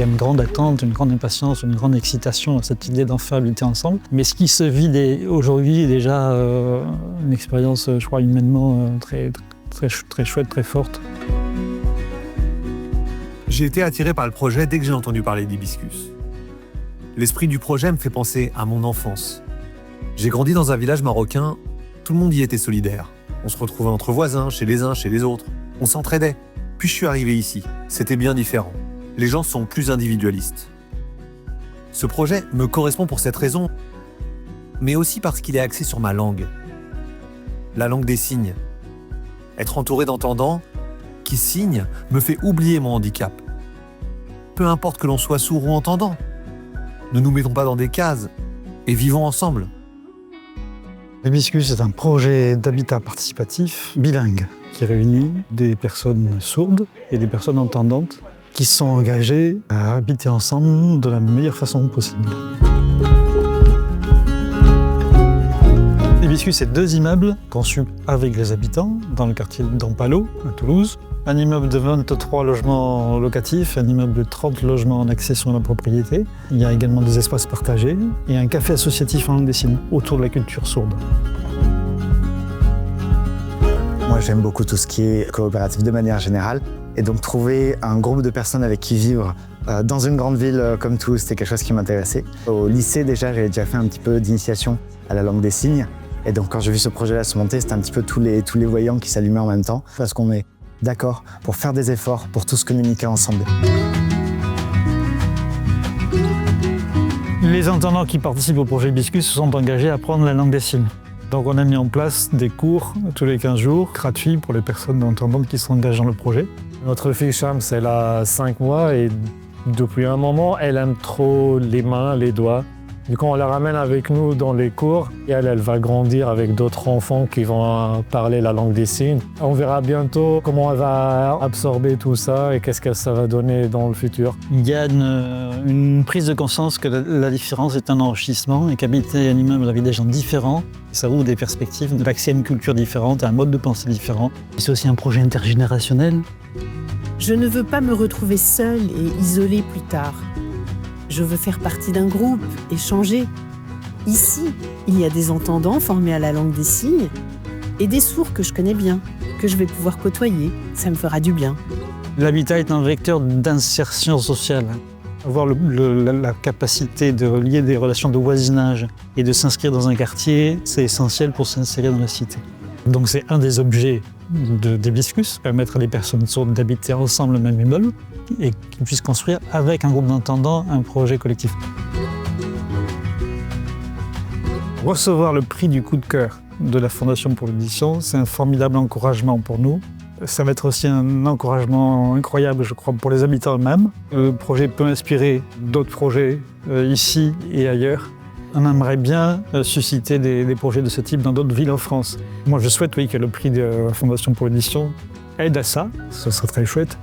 y a une grande attente, une grande impatience, une grande excitation à cette idée d'enfin habiter ensemble. Mais ce qui se vit aujourd'hui est déjà une expérience, je crois, humainement très chouette, très forte. J'ai été attiré par le projet dès que j'ai entendu parler d'Hibiscus. L'esprit du projet me fait penser à mon enfance. J'ai grandi dans un village marocain, tout le monde y était solidaire. On se retrouvait entre voisins, chez les uns, chez les autres. On s'entraidait. Puis je suis arrivé ici, c'était bien différent. Les gens sont plus individualistes. Ce projet me correspond pour cette raison, mais aussi parce qu'il est axé sur ma langue. La langue des signes. Être entouré d'entendants qui signent me fait oublier mon handicap. Peu importe que l'on soit sourd ou entendant, ne nous mettons pas dans des cases et vivons ensemble. Hibiscus est un projet d'habitat participatif bilingue qui réunit des personnes sourdes et des personnes entendantes qui sont engagées à habiter ensemble de la meilleure façon possible. Hibiscus, c'est 2 immeubles conçus avec les habitants dans le quartier d'Ampalo, à Toulouse. Un immeuble de 23 logements locatifs, un immeuble de 30 logements en accession à la propriété. Il y a également des espaces partagés et un café associatif en langue des signes autour de la culture sourde. Moi, j'aime beaucoup tout ce qui est coopératif de manière générale. Et donc, trouver un groupe de personnes avec qui vivre dans une grande ville comme Toulouse, c'était quelque chose qui m'intéressait. Au lycée, déjà, j'avais déjà fait un petit peu d'initiation à la langue des signes. Et donc, quand j'ai vu ce projet-là se monter, c'était un petit peu tous les voyants qui s'allumaient en même temps. Parce qu'on est d'accord pour faire des efforts, pour tous communiquer ensemble. Les entendants qui participent au projet Hibiscus se sont engagés à apprendre la langue des signes. Donc on a mis en place des cours tous les 15 jours, gratuits pour les personnes entendantes qui sont engagées dans le projet. Notre fille Shams, elle a 5 mois et depuis un moment, elle aime trop les mains, les doigts. Du coup, on la ramène avec nous dans les cours et elle va grandir avec d'autres enfants qui vont parler la langue des signes. On verra bientôt comment elle va absorber tout ça et qu'est-ce que ça va donner dans le futur. Il y a une prise de conscience que la différence est un enrichissement et qu'habiter un immeuble avec des gens différents, ça ouvre des perspectives, de l'accès à une culture différente, à un mode de pensée différent. C'est aussi un projet intergénérationnel. Je ne veux pas me retrouver seule et isolée plus tard. Je veux faire partie d'un groupe, échanger. Ici, il y a des entendants formés à la langue des signes et des sourds que je connais bien, que je vais pouvoir côtoyer. Ça me fera du bien. L'habitat est un vecteur d'insertion sociale. Avoir la capacité de lier des relations de voisinage et de s'inscrire dans un quartier, c'est essentiel pour s'insérer dans la cité. Donc c'est un des objets d'Hibiscus, permettre à des personnes sourdes d'habiter ensemble le même immeuble et qu'ils puissent construire avec un groupe d'entendants un projet collectif. Recevoir le prix du coup de cœur de la Fondation pour l'édition, c'est un formidable encouragement pour nous. Ça va être aussi un encouragement incroyable, je crois, pour les habitants eux-mêmes. Le projet peut inspirer d'autres projets ici et ailleurs. On aimerait bien susciter des projets de ce type dans d'autres villes en France. Moi, je souhaite que le prix de la Fondation pour l'édition aide à ça, ce serait très chouette.